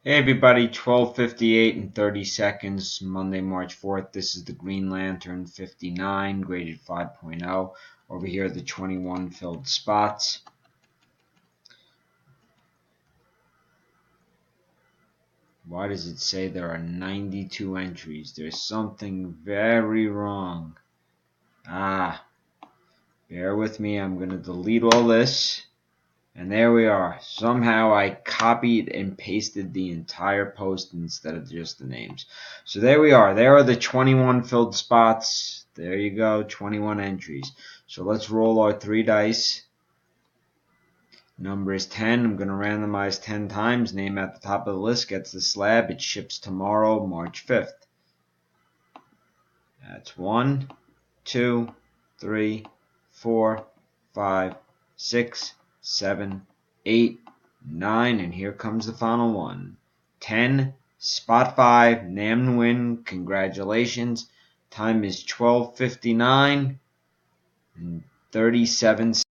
Hey everybody, 12:58 and 30 seconds, Monday, March 4th. This is the Green Lantern 59, graded 5.0. Over here, the 21 filled spots. Why does it say there are 92 entries? There's something very wrong. Bear with me. I'm going to delete all this. And there we are. Somehow I copied and pasted the entire post instead of just the names. So there we are. There are the 21 filled spots. There you go, 21 entries. So let's roll our 3 dice. Number is 10. I'm going to randomize 10 times. Name at the top of the list gets the slab. It ships tomorrow, March 5th. That's 1, 2, 3, 4, 5, 6, 7, 8, 9, and here comes the final one. 10, spot 5, Nam Nguyen, congratulations. Time is 12:59 and 37 seconds.